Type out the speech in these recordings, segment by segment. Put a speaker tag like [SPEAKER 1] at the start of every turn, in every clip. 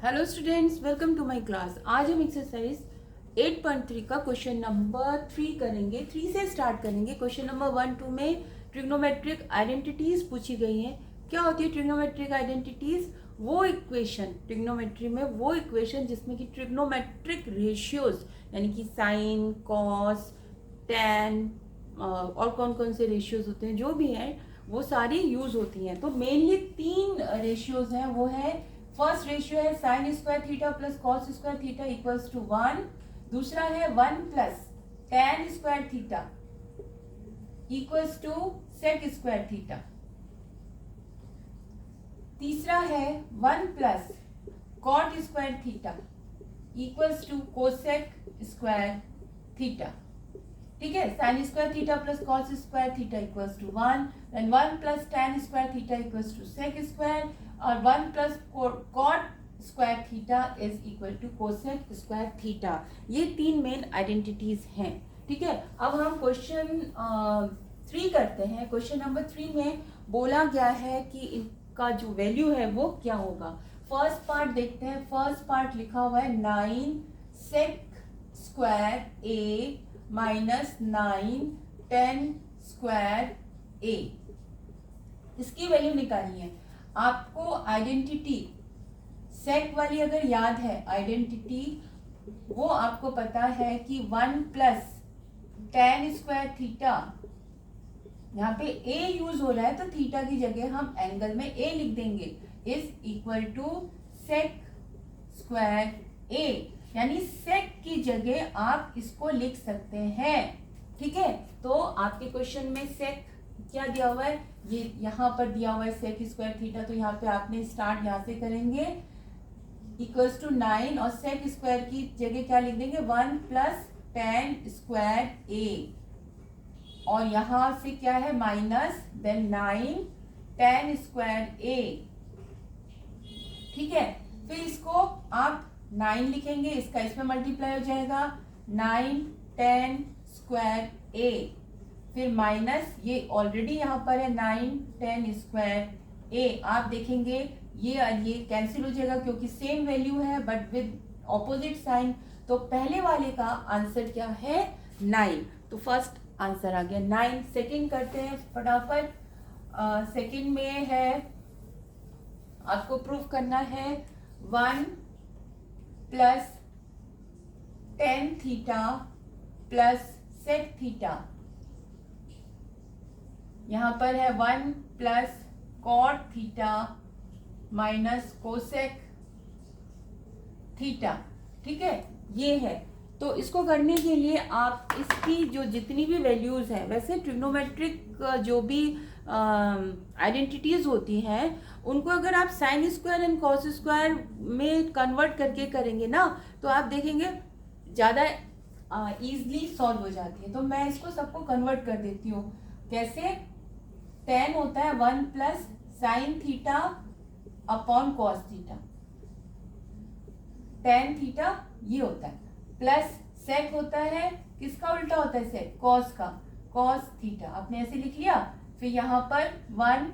[SPEAKER 1] Hello students, welcome to my class. आज हम exercise 8.3 का क्वेश्चन नंबर 3 करेंगे। 3 से स्टार्ट करेंगे। क्वेश्चन नंबर 1-2 में ट्रिग्नोमेट्रिक आइडेंटिटीज पूछी गई हैं। क्या होती है ट्रिग्नोमेट्रिक आइडेंटिटीज? वो इक्वेशन, ट्रिग्नोमेट्री में वो इक्वेशन जिसमें कि ट्रिग्नोमेट्रिक रेशियोज यानी कि साइन, कॉस, टैन और कौन कौन से रेशियोज होते हैं, जो भी हैं वो सारी यूज होती हैं। तो मेनली 3 रेशियोज हैं। वो है, फर्स्ट रेशियो है sine square theta plus cos square theta equals to 1। दूसरा है 1 प्लस tan square theta equals to sec square theta. तीसरा है 1 प्लस cot square theta equals to cosec square theta. ठीक है, sine square theta plus cos square theta equals to 1, then 1 प्लस tan square theta equals to sec square, और 1 प्लस cot square theta is equal to cosec square theta. ये 3 main identities हैं। ठीक है, अब हम क्वेश्चन 3 करते हैं। क्वेश्चन नंबर 3 में बोला गया है कि इनका जो वैल्यू है वो क्या होगा। फर्स्ट पार्ट देखते हैं। फर्स्ट पार्ट लिखा हुआ है 9 सेक स्क्वायर ए माइनस 9 10 स्क्वायर ए। इसकी वैल्यू निकालनी है आपको। आइडेंटिटी सेक वाली अगर याद है, आइडेंटिटी वो आपको पता है कि 1 प्लस टैन स्क्वायर थीटा, यहाँ पे ए यूज हो रहा है तो थीटा की जगह हम एंगल में ए लिख देंगे, is equal to sec square A. यानी सेक की जगह आप इसको लिख सकते हैं। ठीक है, तो आपके क्वेश्चन में सेक क्या दिया हुआ है, ये यहाँ पर दिया हुआ है सेक स्क्वायर थीटा, तो यहाँ पे आपने स्टार्ट यहाँ से करेंगे इक्वल्स टू 9 और सेक स्क्वायर की जगह क्या लिख देंगे 1 प्लस टैन स्क्वायर ए, और यहाँ से क्या है माइनस, देन 9 टैन स्क्वायर ए। ठीक है, फिर इसको आप 9 लिखेंगे, इसका इसमें मल्टीप्लाई हो जाएगा 9 10 स्क्वायर ए, फिर माइनस ये ऑलरेडी यहाँ पर है 9 10 स्क्वायर ए। आप देखेंगे ये कैंसिल हो जाएगा क्योंकि सेम वैल्यू है बट विद ऑपोजिट साइन। तो पहले वाले का आंसर क्या है 9, तो फर्स्ट आंसर आ गया 9। सेकंड करते हैं फटाफट। सेकंड में है, आपको प्रूफ करना है 1 प्लस tan theta plus sec theta. यहां पर है 1 प्लस cot theta minus cosec theta. ठीक है, ये है। तो इसको करने के लिए आप इसकी जो जितनी भी वैल्यूज हैं, वैसे ट्रिग्नोमेट्रिक जो भी आइडेंटिटीज होती हैं उनको अगर आप sine square and cos square में कन्वर्ट करके करेंगे ना, तो आप देखेंगे ज़्यादा ईजिली सॉल्व हो जाती है। तो मैं इसको सबको कन्वर्ट कर देती हूँ। कैसे? टेन होता है 1 plus sine theta upon cos theta, tan theta ये होता है, प्लस सेक होता है, किसका उल्टा होता है सेक, कॉस का, कॉस थीटा। आपने ऐसे लिख लिया। फिर यहाँ पर 1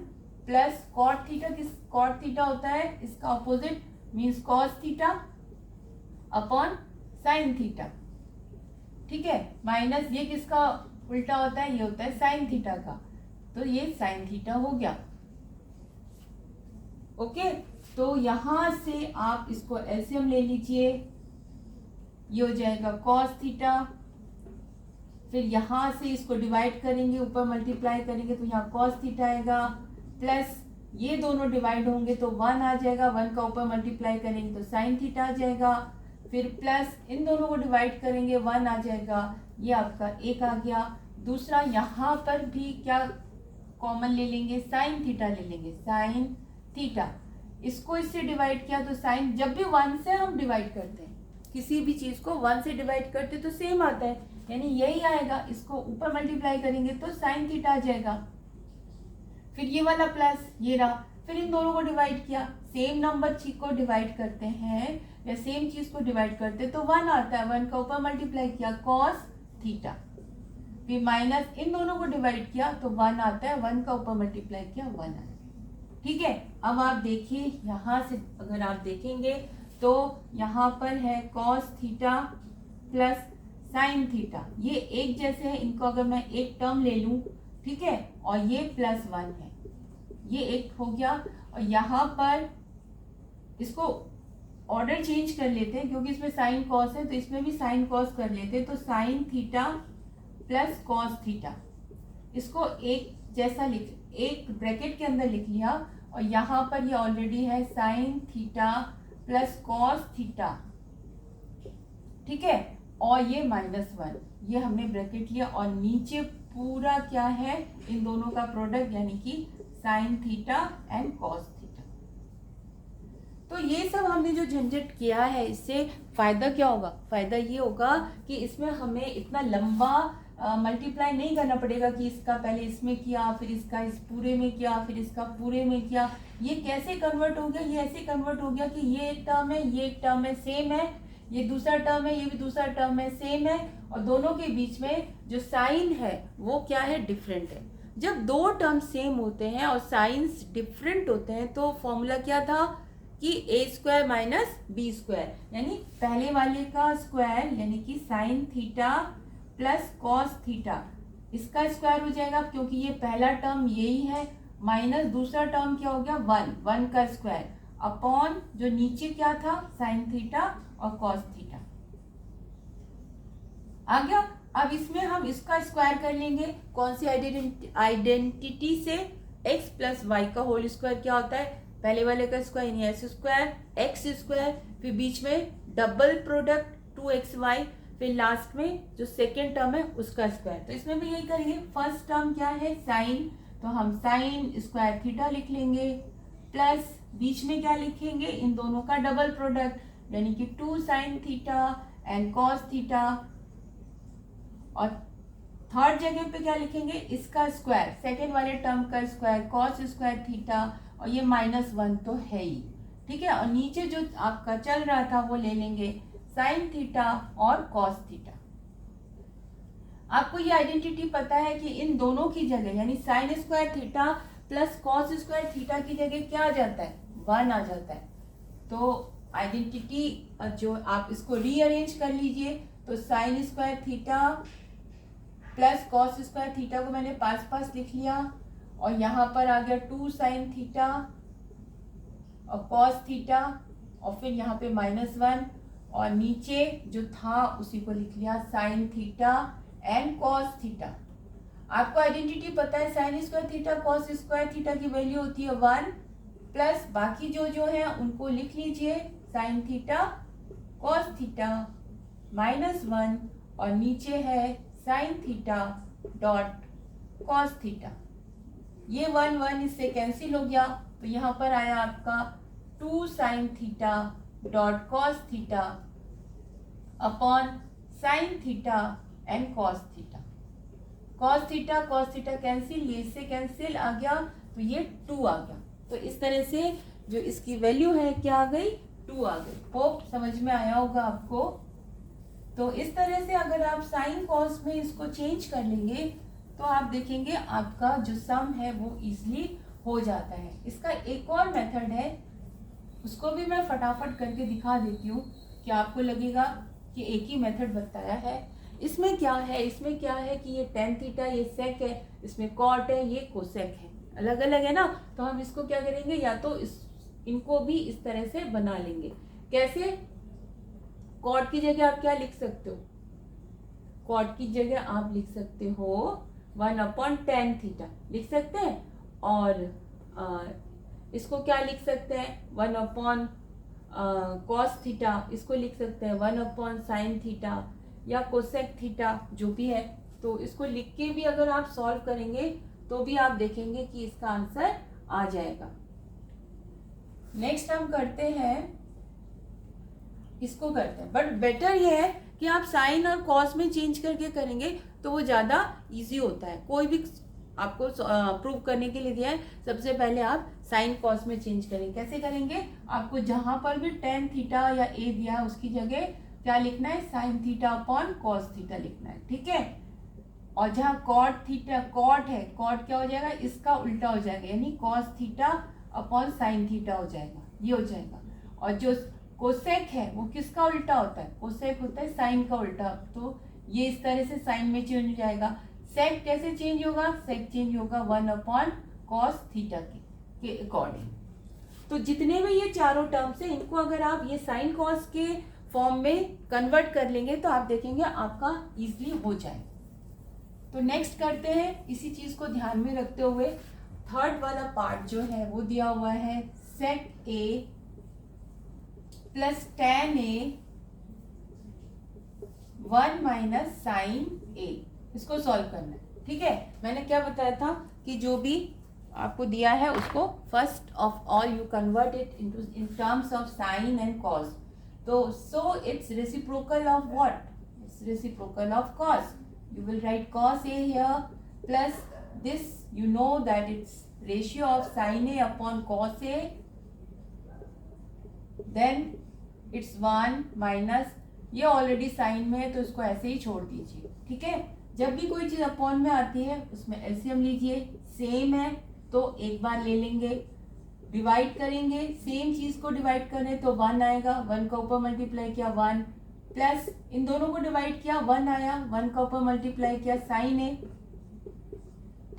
[SPEAKER 1] प्लस कॉट थीटा, किस कॉट थीटा होता है, इसका opposite means cos theta upon sine theta. ठीक है, माइनस ये किसका उल्टा होता है, ये होता है साइन थीटा का, तो ये साइन थीटा हो गया। ओके, तो यहां से आप इसको एलसीएम ले लीजिए, ये हो जाएगा कॉस थीटा। फिर यहां से इसको डिवाइड करेंगे, ऊपर मल्टीप्लाई करेंगे तो यहाँ कॉस थीटा आएगा, प्लस ये दोनों डिवाइड होंगे तो 1 आ जाएगा, 1 का ऊपर मल्टीप्लाई करेंगे तो साइन थीटा आ जाएगा, फिर प्लस इन दोनों को डिवाइड करेंगे 1 आ जाएगा, ये आपका 1 आ गया। दूसरा यहाँ पर भी क्या कॉमन ले लेंगे, साइन थीटा ले लेंगे, साइन थीटा। इसको इससे डिवाइड किया तो साइन, जब भी 1 से हम डिवाइड करते हैं किसी भी चीज को 1 से डिवाइड करते तो सेम आता है, यानी यही आएगा। इसको ऊपर मल्टीप्लाई करेंगे तो साइन थीटा आ जाएगा, फिर ये वाला प्लस ये रहा, फिर इन दोनों को डिवाइड किया, सेम नंबर चीज को डिवाइड करते हैं या सेम चीज को डिवाइड करते तो 1 आता है, 1 का ऊपर मल्टीप्लाई किया कॉस थीटा, फिर माइनस इन दोनों को डिवाइड किया तो 1 आता है, 1 का ऊपर मल्टीप्लाई किया 1 आता है। ठीक है, अब आप देखिए यहाँ से अगर आप देखेंगे तो यहाँ पर है cos theta plus sine theta, ये एक जैसे है, इनको अगर मैं एक टर्म ले लूं, ठीक है, और ये +1 है, ये एक हो गया। और यहाँ पर इसको ऑर्डर चेंज कर लेते हैं क्योंकि इसमें साइन कॉस है, तो इसमें भी साइन कॉस कर लेते हैं। तो sine theta plus cos theta, इसको एक जैसा एक ब्रैकेट के अंदर लिख लिया। और यहाँ पर ये ऑलरेडी है sine theta plus cos theta, ठीक है, और ये -1, ये हमने ब्रैकेट लिया। और नीचे पूरा क्या है, इन दोनों का प्रोडक्ट, यानी कि sine theta and cos theta. तो ये सब हमने जो झंझट किया है, इससे फायदा क्या होगा? फायदा ये होगा कि इसमें हमें इतना लंबा मल्टीप्लाई नहीं करना पड़ेगा कि इसका पहले इसमें किया, फिर इसका इस पूरे में किया, फिर इसका पूरे में किया। ये कैसे कन्वर्ट हो गया? ये ऐसे कन्वर्ट हो गया कि ये एक टर्म है, ये एक टर्म है, सेम है, ये दूसरा टर्म है, ये भी दूसरा टर्म है, सेम है, और दोनों के बीच में जो साइन है वो क्या है? डिफरेंट है। जब दो टर्म सेम होते हैं और साइंस डिफरेंट होते हैं तो फॉर्मूला क्या था कि a² माइनस b², यानी पहले वाले का स्क्वायर यानी कि sine theta plus cos theta, इसका स्क्वायर हो जाएगा क्योंकि ये पहला टर्म यही है, माइनस दूसरा टर्म क्या हो गया? 1 का स्क्वायर अपॉन जो नीचे क्या था? साइन थीटा और कॉस थीटा आ गया। अब इसमें हम इसका स्क्वायर कर लेंगे, कौन सी आइडेंटिटी से? x प्लस वाई का होल स्क्वायर क्या होता है? पहले वाले का स्क्वायर यानी x², फिर बीच में डबल प्रोडक्ट 2xy, फिर लास्ट में जो सेकेंड टर्म है उसका स्क्वायर। तो इसमें भी यही करेंगे। फर्स्ट टर्म क्या है? साइन, तो हम साइन स्क्वायर थीटा लिख लेंगे, प्लस बीच में क्या लिखेंगे? इन दोनों का डबल प्रोडक्ट यानी कि 2 sine theta and cos theta. और थर्ड जगह पे क्या लिखेंगे? इसका स्क्वायर, सेकेंड वाले टर्म का स्क्वायर, कॉस स्क्वायर थीटा, और ये -1 तो है ही, ठीक है। और नीचे जो आपका चल रहा था वो ले लेंगे साइन थीटा और कॉस थीटा। आपको ये आइडेंटिटी पता है कि इन दोनों की जगह यानी sign square theta plus cos square theta की जगह क्या आ जाता है? 1 आ जाता है। तो आइडेंटिटी जो आप इसको रीअरेंज कर लीजिए, तो sign square theta plus cos square theta को मैंने पास लिख लिया, और यहाँ पर आ गया 2 साइन थीटा और कॉस थीटा, और फिर यहाँ पे -1, और नीचे जो था उसी को लिख लिया sine theta and cos theta. आपको आइडेंटिटी पता है, sine square theta cos square theta की वैल्यू होती है 1, प्लस बाकी जो है उनको लिख लीजिए, साइन थीटा कॉस थीटा -1, और नीचे है sine theta dot cos theta. ये 1 इससे कैंसिल हो गया, तो यहाँ पर आया आपका 2 sine theta dot cos theta upon sine theta and cos theta. Cos theta cancel, ये इससे कैंसिल आ गया, तो ये 2 आ गया। तो इस तरह से जो इसकी वैल्यू है क्या आ गई? 2 आ गई। होप समझ में आया होगा आपको। तो इस तरह से अगर आप साइन कॉस में इसको चेंज कर लेंगे तो आप देखेंगे आपका जो सम है वो इजीली हो जाता है। इसका एक और मेथड है, उसको भी मैं फटाफट करके दिखा देती हूँ कि आपको लगेगा कि एक ही मेथड बताया है। इसमें क्या है कि ये टेन थीटा, ये सेक है, इसमें कॉट है, ये कोसेक है, अलग अलग है ना। तो हम इसको क्या करेंगे, या तो इनको भी इस तरह से बना लेंगे। कैसे? कॉट की जगह आप क्या लिख सकते हो? कॉट की जगह आप लिख सकते हो 1/tan थीटा लिख सकते हैं, और इसको क्या लिख सकते हैं? 1 cos थीटा, इसको लिख सकते हैं 1 sin थीटा या कोसेक थीटा, जो भी है। तो इसको लिख के भी अगर आप सॉल्व करेंगे तो भी आप देखेंगे कि इसका आंसर आ जाएगा। नेक्स्ट हम करते हैं, इसको करते हैं, बट बेटर ये है कि आप साइन और कॉस में चेंज करके करेंगे तो वो ज़्यादा इजी होता है। कोई भी आपको प्रूव करने के लिए दिया है, सबसे पहले आप साइन कॉस में चेंज करेंगे। कैसे करेंगे? आपको जहां पर भी टेन थीटा या ए दिया है उसकी जगह क्या लिखना है? Sine theta upon cos theta लिखना है, ठीक है। और जहां कॉट थीटा, कॉट है, कॉट क्या हो जाएगा? इसका उल्टा हो जाएगा, यानी cos theta upon sine theta हो जाएगा, ये हो जाएगा। और जो कोसेक है वो किसका उल्टा होता है? कोसेक होता है साइन का उल्टा। तो ये इस तरह से साइन में चेंज हो जाएगा। सेक कैसे चेंज होगा? सेक चेंज होगा 1/cos थीटा के अकॉर्डिंग। तो जितने भी ये चारों टर्म्स हैं इनको अगर आप ये साइन कॉस के फॉर्म में कन्वर्ट कर लेंगे तो आप देखेंगे आपका इजीली हो जाए। तो नेक्स्ट करते हैं, इसी चीज को ध्यान में रखते हुए थर्ड वाला पार्ट जो है वो दिया हुआ है सेक ए प्लस tan ए 1 माइनस साइन ए, इसको सॉल्व करना है। ठीक है, मैंने क्या बताया था कि जो भी आपको दिया है उसको first of all you convert it into in terms of sine and cos. तो so it's reciprocal of what? It's reciprocal of cos. You will write cos A here plus this, you know that it's ratio of sin A upon cos A, then it's 1 minus, ये already sign में है तो इसको ऐसे ही छोड़ दीजिए। ठीक है, जब भी कोई चीज अपॉन में आती है उसमें एलसीएम लीजिए, सेम है तो एक बार ले लेंगे, डिवाइड करेंगे, सेम चीज को डिवाइड करें तो 1 आएगा, 1 का ऊपर मल्टीप्लाई किया 1 प्लस इन दोनों को डिवाइड किया 1 आया, 1 का ऊपर मल्टीप्लाई किया साइन ए।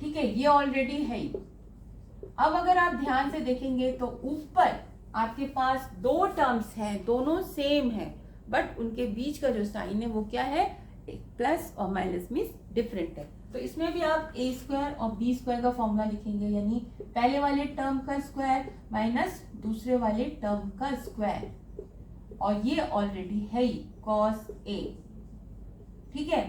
[SPEAKER 1] ठीक है, ये ऑलरेडी है ही। अब अगर आप ध्यान से देखेंगे तो ऊपर आपके पास दो टर्म्स हैं, दोनों सेम है बट उनके बीच का जो साइन है वो क्या है? प्लस और माइनस मीन्स डिफरेंट है। तो इसमें भी आप ए स्क्वायर और बी स्क्वायर का फॉर्मूला लिखेंगे, यानी पहले वाले टर्म का स्क्वायर माइनस दूसरे वाले टर्म का स्क्वायर, और ये ऑलरेडी है ही cos A। ठीक है,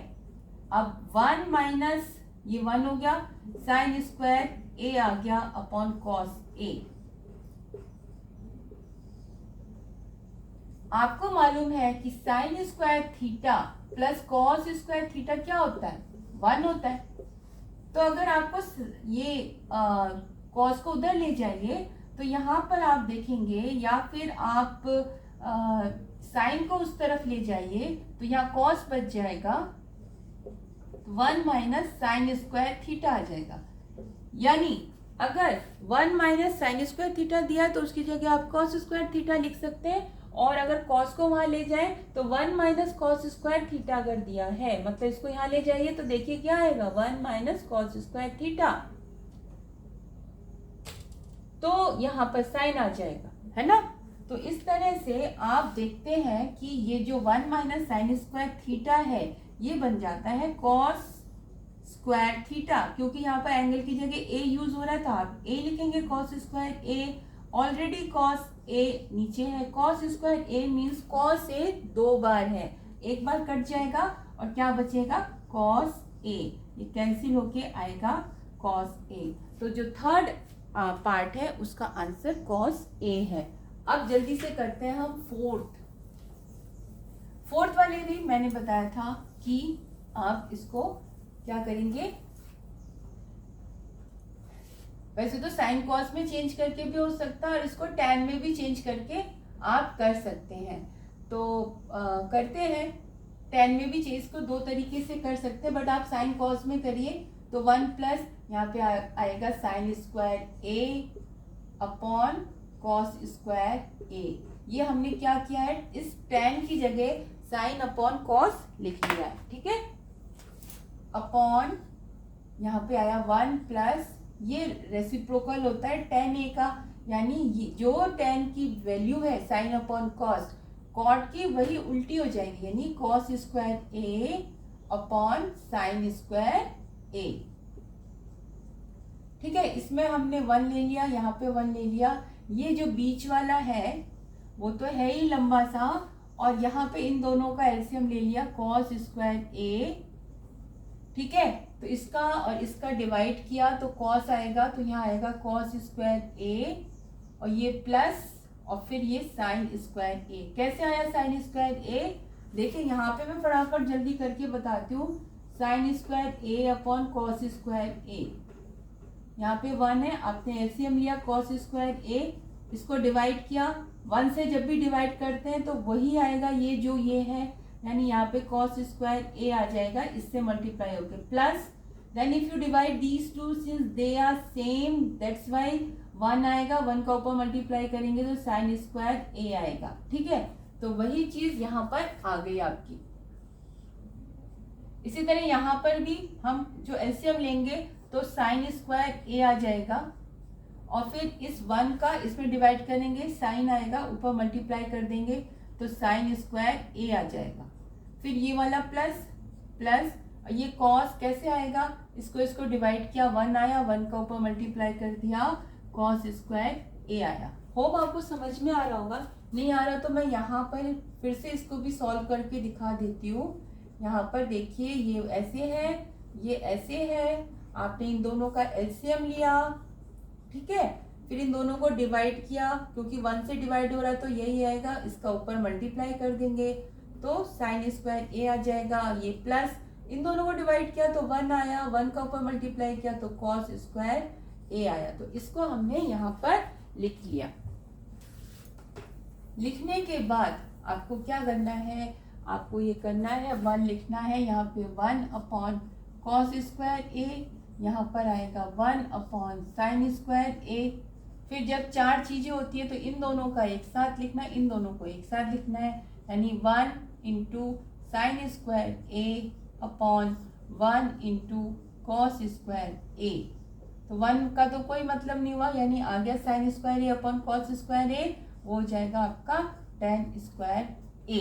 [SPEAKER 1] अब 1 माइनस ये 1 हो गया, साइन स्क्वायर A आ गया अपॉन cos A। आपको मालूम है कि sign square theta plus cos square theta क्या होता है? 1 होता है। तो अगर आपको ये कॉस को उधर ले जाइए तो यहाँ पर आप देखेंगे, या फिर आप साइन को उस तरफ ले जाइए तो यहाँ कॉस बच जाएगा, 1 माइनस साइन स्क्वायर थीटा आ जाएगा। यानी अगर 1 माइनस साइन स्क्वायर थीटा दिया तो उसकी जगह आप कॉस स्क्वायर थीटा लिख सकते हैं, और अगर कॉस को वहां ले जाए तो 1 माइनस कॉस स्क्वायर थीटा अगर दिया है, मतलब इसको यहाँ ले जाइए तो देखिए क्या आएगा? 1 माइनस कॉस स्क्वायर थीटा, तो यहाँ पर साइन आ जाएगा, है ना। तो इस तरह से आप देखते हैं कि ये जो 1 माइनस साइन स्क्वायर थीटा है ये बन जाता है कॉस स्क्वायर थीटा, क्योंकि यहाँ पर एंगल की जगह ए यूज हो रहा था, आप ए लिखेंगे cos square A, already cos A नीचे है, cos square A means cos A 2 बार है, एक बार कट जाएगा और क्या बचेगा? कॉस ए, ये कैंसिल होके आएगा कॉस ए। तो जो थर्ड पार्ट है उसका आंसर कॉस ए है। अब जल्दी से करते हैं हम फोर्थ वाले भी मैंने बताया था कि आप इसको क्या करेंगे, वैसे तो साइन कॉस में चेंज करके भी हो सकता है और इसको टैन में भी चेंज करके आप कर सकते हैं। तो करते हैं, टैन में भी चेंज को 2 तरीके से कर सकते हैं, बट आप साइन कॉस में करिए तो 1 प्लस यहाँ पे आएगा साइन स्क्वायर ए अपॉन कॉस स्क्वायर ए। ये हमने क्या किया है, इस टैन की जगह साइन अपॉन कॉस लिख लिया है। ठीक है, अपॉन यहाँ पे आया 1 प्लस, ये रेसिप्रोकल होता है tan ए का, यानी जो tan की वैल्यू है साइन अपॉन कॉस, कॉट की वही उल्टी हो जाएगी, यानी कॉस स्क्वायर ए अपॉन साइन स्क्वायर ए। ठीक है, इसमें हमने 1 ले लिया, यहाँ पे 1 ले लिया, ये जो बीच वाला है वो तो है ही लंबा सा, और यहाँ पे इन दोनों का एलसीएम ले लिया कॉस स्क्वायर ए। ठीक है, तो इसका और इसका डिवाइड किया तो कॉस आएगा, तो यहाँ आएगा कॉस स्क्वायर ए और ये प्लस और फिर ये साइन स्क्वायर ए। कैसे आया साइन स्क्वायर ए? देखिए यहाँ पे मैं फटाफट जल्दी करके बताती हूँ, साइन स्क्वायर ए अपॉन कॉस स्क्वायर ए, यहाँ पे 1 है, आपने एलसीएम लिया कॉस स्क्वायर ए, इसको डिवाइड किया, 1 से जब भी डिवाइड करते हैं तो वही आएगा, ये जो ये है, यानी यहाँ पे कॉस स्क्वायर ए आ जाएगा, इससे मल्टीप्लाई होके plus, then if you divide these two since they are same, that's why 1 आएगा, 1 का ऊपर मल्टीप्लाई करेंगे तो साइन स्क्वायर ए आएगा। ठीक है, तो वही चीज यहाँ पर आ गई आपकी। इसी तरह यहाँ पर भी हम जो एलसीएम लेंगे तो साइन स्क्वायर ए आ जाएगा और फिर इस 1 का इसमें डिवाइड करेंगे, साइन आएगा, ऊपर मल्टीप्लाई कर देंगे तो साइन स्क्वायर ए आ जाएगा। फिर ये वाला प्लस प्लस, ये कॉस कैसे आएगा, इसको डिवाइड किया, 1 आया, 1 का ऊपर मल्टीप्लाई कर दिया, कॉस स्क्वायर ए आया। होप आपको समझ में आ रहा होगा। नहीं आ रहा तो मैं यहाँ पर फिर से इसको भी सॉल्व करके दिखा देती हूँ। यहाँ पर देखिए, ये ऐसे है, ये ऐसे है, आपने इन दोनों का एलसीएम लिया, ठीक है, फिर इन दोनों को डिवाइड किया, क्योंकि 1 से डिवाइड हो रहा है तो यही आएगा, इसका ऊपर मल्टीप्लाई कर देंगे तो साइन स्क्वायर ए आ जाएगा। ये प्लस, इन दोनों को डिवाइड किया तो 1 आया, 1 का ऊपर मल्टीप्लाई किया तो कॉस स्क्वायर ए आया। तो इसको हमने यहाँ पर लिख लिया। लिखने के बाद आपको क्या करना है, आपको ये करना है 1 लिखना है, यहाँ पे 1 अपॉन कॉस स्क्वायर ए, यहाँ पर आएगा 1 अपॉन साइन स्क्वायर ए। फिर जब 4 चीजें होती है तो इन दोनों का एक साथ लिखना है, इन दोनों को एक साथ लिखना है, यानी 1 इंटू साइन स्क्वायर ए अपॉन 1 इंटू कॉस स्क्वायर ए। तो 1 का तो कोई मतलब नहीं हुआ, यानी आ गया साइन स्क्वायर ए अपॉन कॉस स्क्वायर ए, वो हो जाएगा आपका टेन स्क्वायर ए।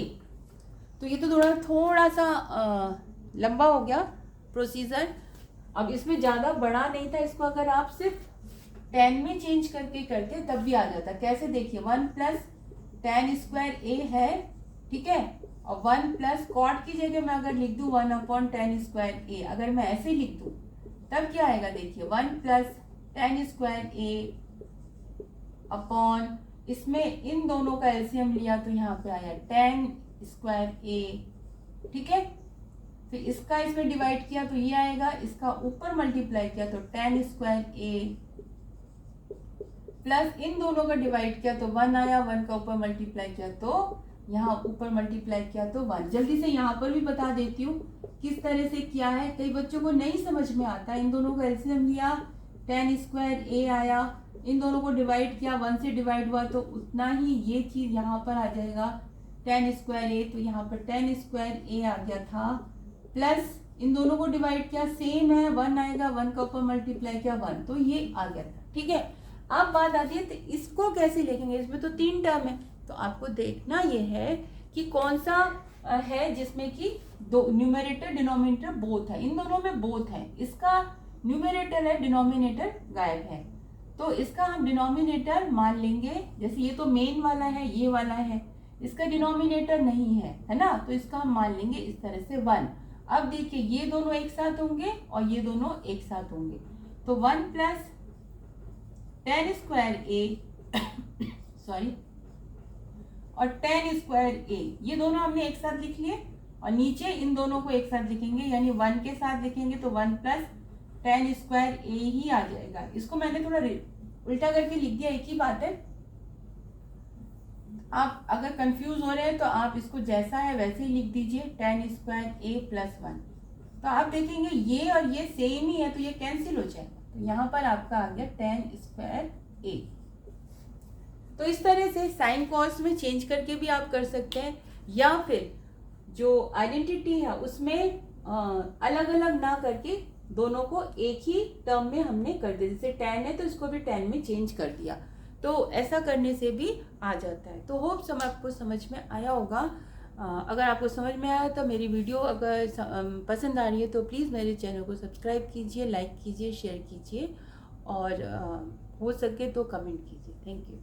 [SPEAKER 1] तो ये तो थोड़ा सा लंबा हो गया प्रोसीजर। अब इसमें ज़्यादा बड़ा नहीं था, इसको अगर आप सिर्फ 10 में चेंज करके करते तब भी आ जाता। कैसे, देखिए 1 प्लस टेन स्क्वायर ए है, ठीक है, और 1 प्लस कॉट की जगह मैं अगर लिख दूँ 1 अपॉन टेन स्क्वायर ए, अगर मैं ऐसे लिख दूँ तब क्या आएगा, देखिए 1 प्लस टेन स्क्वायर ए अपॉन, इसमें इन दोनों का एलसीएम लिया तो यहाँ पे आया टेन स्क्वायर ए, ठीक है, फिर इसका इसमें डिवाइड किया तो ये आएगा, इसका ऊपर मल्टीप्लाई किया तो टेन स्क्वायर ए, प्लस इन दोनों का डिवाइड किया तो 1 आया, 1 का ऊपर मल्टीप्लाई किया तो यहाँ ऊपर मल्टीप्लाई किया तो 1। जल्दी से यहाँ पर भी बता देती हूँ किस तरह से किया है, कई बच्चों को नहीं समझ में आता। इन दोनों का एलसीएम लिया, टेन स्क्वायर ए आया, इन दोनों को डिवाइड किया, 1 से डिवाइड हुआ तो उतना ही ये चीज यहाँ पर आ जाएगा टेन स्क्वायर ए, तो यहाँ पर टेन स्क्वायर ए आ गया था, प्लस इन दोनों को डिवाइड किया, सेम है, 1 आएगा, 1 का ऊपर मल्टीप्लाई किया 1, तो ये आ गया था। ठीक है, अब बात आती है तो इसको कैसे लिखेंगे, इसमें तो 3 टर्म है, तो आपको देखना ये है कि कौन सा है जिसमें कि दो न्यूमरेटर डिनोमिनेटर बोथ है। इन दोनों में बोथ है, इसका न्यूमरेटर है, डिनोमिनेटर गायब है, तो इसका हम डिनोमिनेटर मान लेंगे। जैसे ये तो मेन वाला है, ये वाला है, इसका डिनोमिनेटर नहीं है ना, तो इसका हम मान लेंगे इस तरह से 1। अब देखिए ये दोनों एक साथ होंगे और ये दोनों एक साथ होंगे, तो 1 प्लस टेन स्क्वायर ए सॉरी और टेन स्क्वायर ए, ये दोनों हमने एक साथ लिख लिए, और नीचे इन दोनों को एक साथ लिखेंगे, यानी 1 के साथ लिखेंगे तो 1 प्लस टेन स्क्वायर ए ही आ जाएगा। इसको मैंने थोड़ा उल्टा करके लिख दिया, एक ही बात है। आप अगर कंफ्यूज हो रहे हैं तो आप इसको जैसा है वैसे ही लिख दीजिए, टेन स्क्वायर ए प्लस 1, तो आप देखेंगे ये और ये सेम ही है, तो ये कैंसिल हो जाएगा, तो यहाँ पर आपका आ गया टेन स्क्वायर ए। तो इस तरह से साइन कॉस में चेंज करके भी आप कर सकते हैं, या फिर जो आइडेंटिटी है उसमें अलग अलग ना करके दोनों को एक ही टर्म में हमने कर दिया। जैसे 10 है तो इसको भी 10 में चेंज कर दिया, तो ऐसा करने से भी आ जाता है। तो होप आपको समझ में आया होगा। अगर आपको समझ में आया तो मेरी वीडियो अगर पसंद आ रही है तो प्लीज़ मेरे चैनल को सब्सक्राइब कीजिए, लाइक कीजिए, शेयर कीजिए, और हो सके तो कमेंट कीजिए। Thank you.